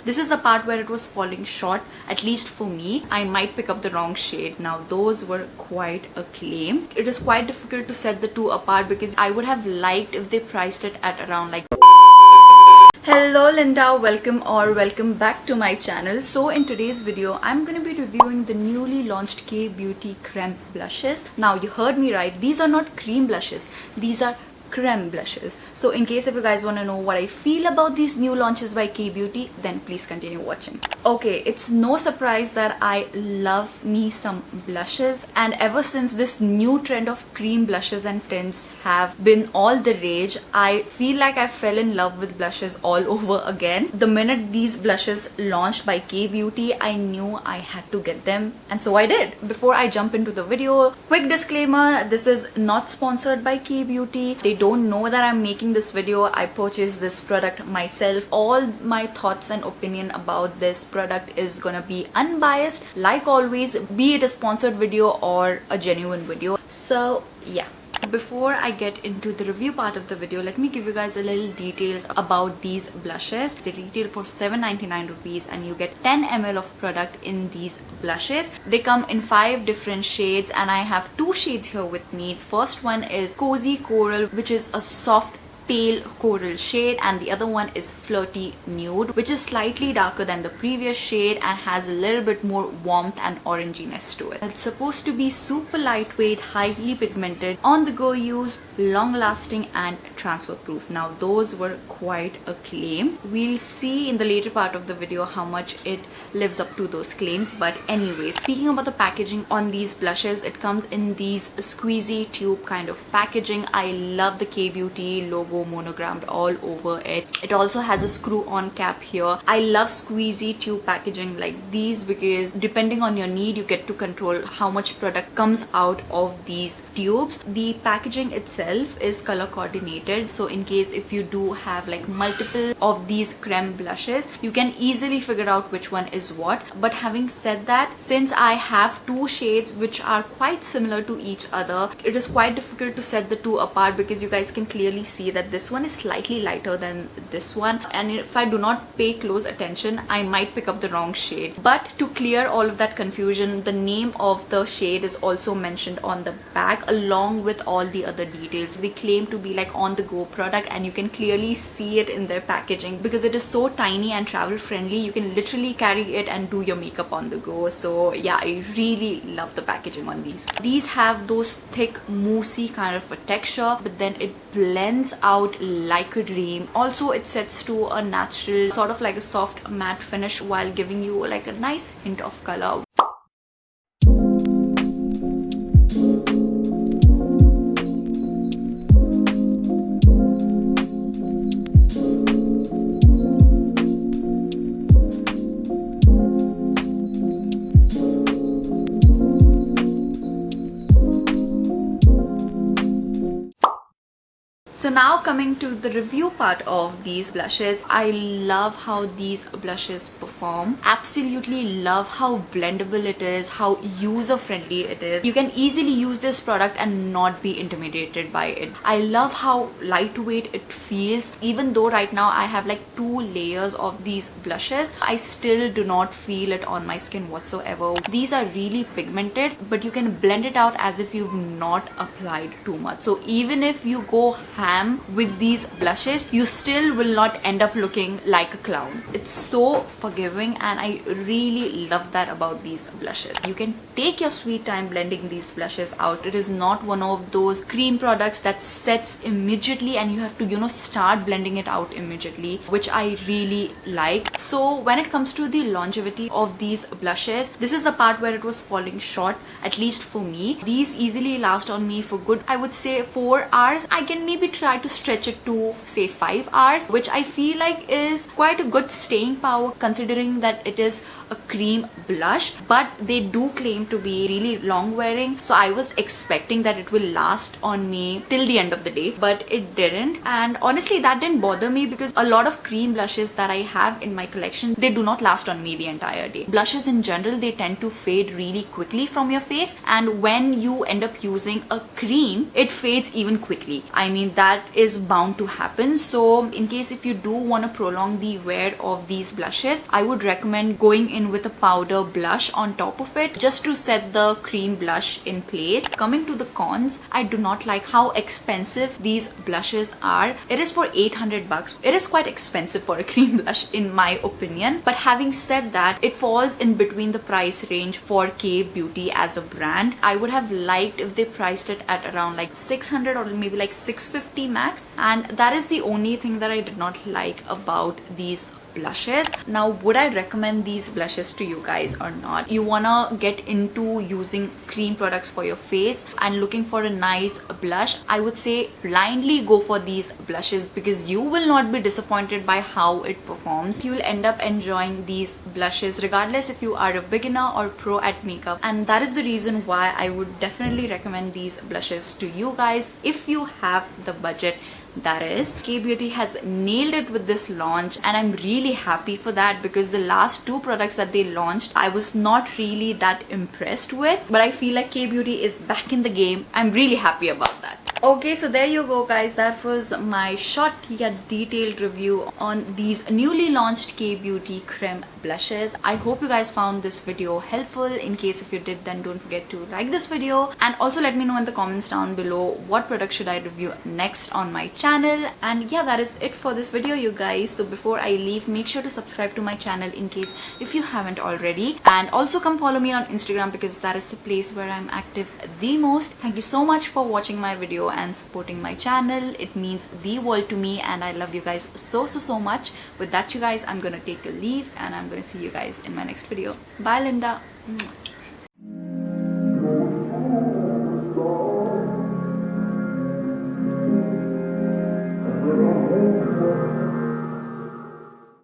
This is the part where it was falling short, at least for me. I might pick up the wrong shade. Now those were quite a claim. It is quite difficult to set the two apart because I would have liked if they priced it at around like... Hello Linda, welcome back to my channel. So in today's video, I'm going to be reviewing the newly launched Kay Beauty Creme Blushes. Now you heard me right, these are not cream blushes, these are creme blushes. So in case if you guys want to know what I feel about these new launches by Kay Beauty, then please continue watching. Okay, it's no surprise that I love me some blushes, and ever since this new trend of cream blushes and tints have been all the rage, I feel like I fell in love with blushes all over again. The minute these blushes launched by Kay Beauty, I knew I had to get them, and so I did. Before I jump into the video, quick disclaimer, this is not sponsored by Kay Beauty. They don't know that I'm making this video. I purchased this product myself. All my thoughts and opinion about this product is gonna be unbiased, like always, be it a sponsored video or a genuine video. So yeah, before I get into the review part of the video, let me give you guys a little details about these blushes. They retail for 7.99 rupees and you get 10 ml of product in these blushes. They come in 5 different shades and I have 2 shades here with me. The first one is Cozy Coral, which is a soft pale coral shade, and the other one is Flirty Nude, which is slightly darker than the previous shade and has a little bit more warmth and oranginess to it. It's supposed to be super lightweight, highly pigmented, on the go use, long lasting and transfer proof. Now those were quite a claim. We'll see in the later part of the video how much it lives up to those claims, but anyways, speaking about the packaging on these blushes, it comes in these squeezy tube kind of packaging. I love the Kay Beauty logo monogrammed all over it. It also has a screw on cap here. I love squeezy tube packaging like these because depending on your need, you get to control how much product comes out of these tubes. The packaging itself is color coordinated, so in case if you do have like multiple of these creme blushes, you can easily figure out which one is what. But having said that, since I have 2 shades which are quite similar to each other, it is quite difficult to set the two apart because you guys can clearly see that this one is slightly lighter than this one, and if I do not pay close attention, I might pick up the wrong shade. But to clear all of that confusion, the name of the shade is also mentioned on the back along with all the other details. They claim to be like on the go product and you can clearly see it in their packaging because it is so tiny and travel friendly. You can literally carry it and do your makeup on the go. So yeah, I really love the packaging on these. These have those thick moussey kind of a texture, but then it blends out like a dream. Also it sets to a natural sort of like a soft matte finish while giving you like a nice hint of color. So now coming to the review part of these blushes, I love how these blushes perform. Absolutely love how blendable it is, how user friendly it is. You can easily use this product and not be intimidated by it. I love how lightweight it feels. Even though right now I have like 2 layers of these blushes, I still do not feel it on my skin whatsoever. These are really pigmented, but you can blend it out as if you've not applied too much. So even if you go ham with these blushes, you still will not end up looking like a clown. It's so forgiving and I really love that about these blushes. You can take your sweet time blending these blushes out. It is not one of those cream products that sets immediately and you have to, you know, start blending it out immediately, which I really like. So when it comes to the longevity of these blushes, this is the part where it was falling short, at least for me. These easily last on me for good, I would say 4 hours. I can maybe try to stretch it to say 5 hours, which I feel like is quite a good staying power considering that it is a cream blush, but they do claim to be really long wearing, so I was expecting that it will last on me till the end of the day, but it didn't. And honestly that didn't bother me because a lot of cream blushes that I have in my collection, they do not last on me the entire day. Blushes in general, they tend to fade really quickly from your face, and when you end up using a cream, it fades even quickly. I mean, that that is bound to happen. So in case if you do want to prolong the wear of these blushes, I would recommend going in with a powder blush on top of it just to set the cream blush in place. Coming to the cons, I do not like how expensive these blushes are. It is for 800 bucks. It is quite expensive for a cream blush in my opinion. But having said that, it falls in between the price range for Kay Beauty as a brand. I would have liked if they priced it at around like 600 or maybe like 650 max, and that is the only thing that I did not like about these blushes. Now, would I recommend these blushes to you guys or not? You wanna get into using cream products for your face and looking for a nice blush, I would say blindly go for these blushes because you will not be disappointed by how it performs. You will end up enjoying these blushes regardless if you are a beginner or pro at makeup, and that is the reason why I would definitely recommend these blushes to you guys if you have the budget. That is, Kay Beauty has nailed it with this launch, and I'm really happy for that because the last two products that they launched I was not really that impressed with, but I feel like Kay Beauty is back in the game. I'm really happy about that. Okay, so there you go guys, that was my short yet detailed review on these newly launched Kay Beauty Creme blushes. I hope you guys found this video helpful. In case if you did, then don't forget to like this video, and also let me know in the comments down below what product should I review next on my channel. And yeah, that is it for this video you guys. So before I leave, make sure to subscribe to my channel in case if you haven't already, and also come follow me on Instagram because that is the place where I'm active the most. Thank you so much for watching my video and supporting my channel. It means the world to me, and I love you guys so much. With that, you guys, I'm gonna take a leave and I'm gonna see you guys in my next video. Bye, Linda.